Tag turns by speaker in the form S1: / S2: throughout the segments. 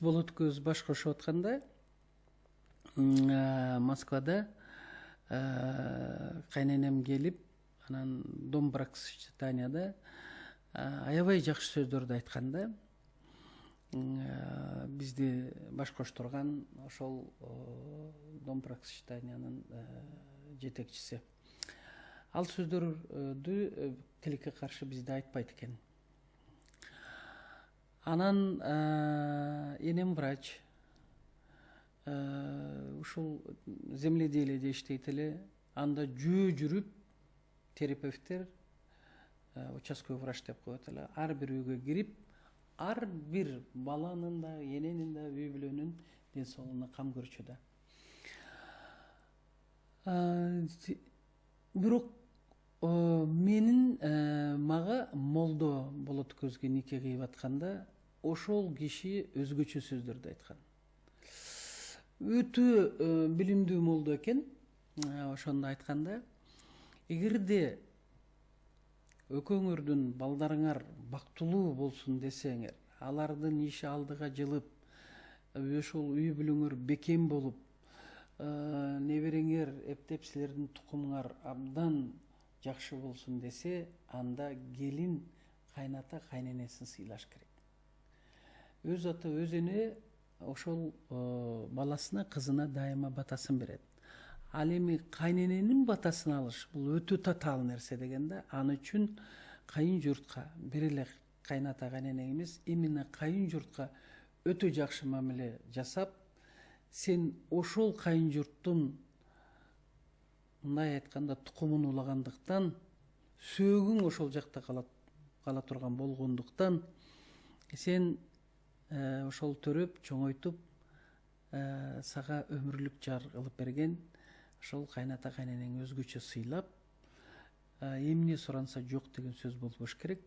S1: болот көз баш кошуп атканда Москвада кайненем келип, анан дом бракосочетанияда аябай жакшы сөздөрдү айтканда, бизди баш коштурган ошол дом бракосочетаниянын жетекчиси. Ал сөздөрдү тилекке каршы бизде айтпайт экен. Анан энем врач, ушул земледелиеде иштейт эле, анда жүрүп терапевттер, участковый врач деп коет эле, ар бир үйгө кирип, ар бир баланын да, эненин да, үй бүлөнүн ден соолугуна кам көрчү да. Бирок менин мага молдо болот көзгө нике кыйып атканда ошол киши өзгөчө сөздөрдү айткан. Өтө билимдүү молдо экен. Ошондо айтканда, эгерде экөөңөрдүн балдарыңар бактылуу болсун десеңер, алардын иши алдыга жылып, ошол үй бүлөңөр бекем болуп, небереңер эптеп силердин тукумуңар абдан жакшы болсун десе, анда келин кайната кайненесин сыйлаш керек. Өз ата өз эне ошол баласына, кызына дайыма батасын берет. Ал эми кайнененин батасын алыш бул өтө татаал нерсе дегенде, аны үчүн кайын журтка, бир эле кайната кайнене эмес, именно кайын журтка өтө жакшы мамиле жасап, сен ошол кайын журттун, мындай айтканда, тукумун улагандыктан, сөөгүң ошол жакта кала турган болгондуктан, сен ошол төрөп, чоңойтуп, сага өмүрлүк жар кылып берген, ошол кайната кайненең өзгөчө сыйлап, эмне суранса жок деген сөз болбош керек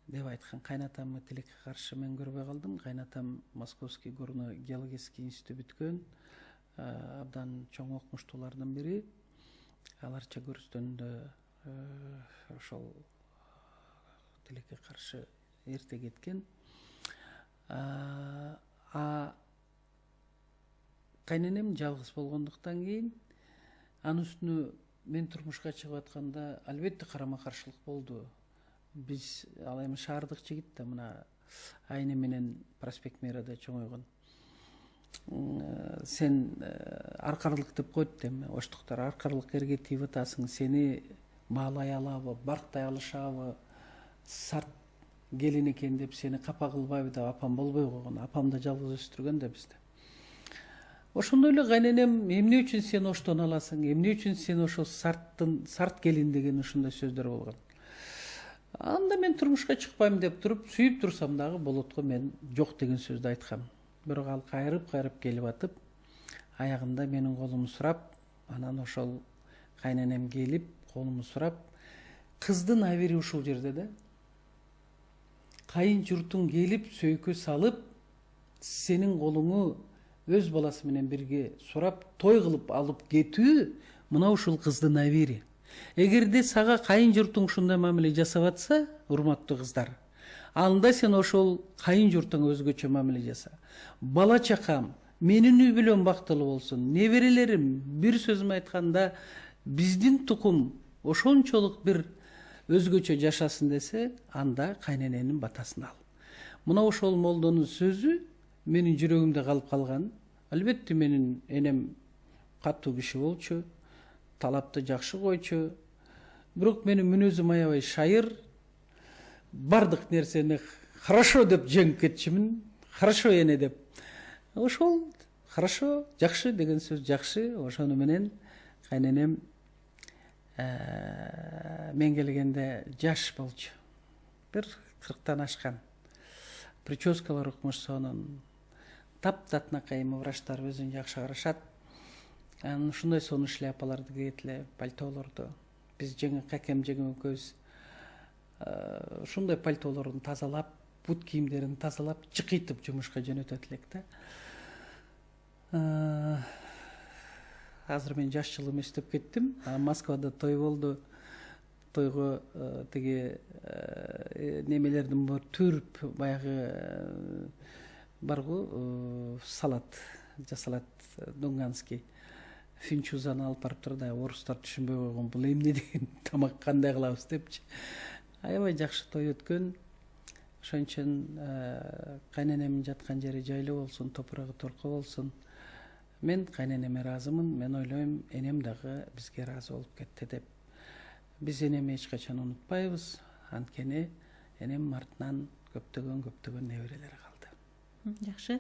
S1: деп айткан. Кайнатамды тилекке каршы мен көрбөй калдым. Кайнатам Московский горно-геологический институт бүткөн, абдан чоң окумуштуулардын бири. Аларча көрүстөндө ошол тилекке каршы эрте кеткен. Кайненем жалгыз болгондуктан кийин, анын үстүнө мен турмушка чыгып атканда албетте карама каршылык болду. Биз ал эми шаардык жигит да, мына Айне менен Проспект Мэрияда чоңойгон. Сен аркарлык деп коет эми оштуктар, аркарлык эрге тийип атасың, сени маалай алабы, барктай алышабы, сарт келин экен деп сени капа кылбайбы деп апам болбой койгон. Апам да жалгыз өстүргөн да бизди. Ошондой эле кайненем, эмне үчүн сен оштон аласың, эмне үчүн сен ошо сарт келин деген ушундай сөздөр болгон. Анда мен турмушка чыкпайм деп туруп, сүйүп турсам дагы болотко мен жок деген сөздү айткам. Бирок ал кайрып келип атып, аягында менин колумду сурап, анан ошол кайненем келип, колумду сурап, кыздын абери ушул жерде да. Кайын журтуң келип, сөйкө салып, сенин колуңу өз баласы менен бирге сурап, той кылып алып кетүү, мына ушул кыздын абери. Эгерде сага кайын журтуң ушундай мамиле жасап атса, урматтуу кыздар, анда сен ошол кайын журтуңа өзгөчө мамиле жаса. Бала чакам, менин үй бүлөм бактылуу болсун, неберелерим, бир сөзүм айтканда, биздин тукум ошончолук бир өзгөчө жашасын десе, анда кайнененин батасын ал. Мына ошол молдонун сөзү менин жүрөгүмдө калып калган. Албетте менин энем катуу киши болчу, талапты жакшы койчу. Бирок менин мүнөзүм аябай шайыр. Бардык нерсени хорошо деп жеңип кетчүмүн. Хорошо эне деп. Ошол хорошо, жакшы деген сөз жакшы. Ошону менен кайненем мен келгенде жаш болчу. Бир 40-тан ашкан. Прическалар укмуш сонун. Таптатнакай врачтар өзүн жакшы карашат. Анан ушундай сонун шляпаларды кийет эле, пальтолорду. Биз какем жеңим экөөбүз ушундай пальтолорун тазалап, бут кийимдерин тазалап, чыкыйтып жумушка жөнөтөт элек да. Азыр мен жаш жылым эстеп кеттим. Москвада той болду. Тойго тиги немелердин бир түрп баягы баргу салат жасалат, дунганский финчузаны алып барыптыр да, орустар түшүнбөй койгон, бул эмне деген тамак, кандай кылабыз депчи. Аябай жакшы той өткөн. Ошон үчүн кайненемдин жаткан жери жайлуу болсун, топурагы торко болсун. Мен кайненеме ыраазымын. Мен ойлойм, энем дагы бизге ыраазы болуп кетти деп. Биз энеми эч качан унутпайбыз. Анткени энем артынан көптөгөн неберелери калды.
S2: Жакшы.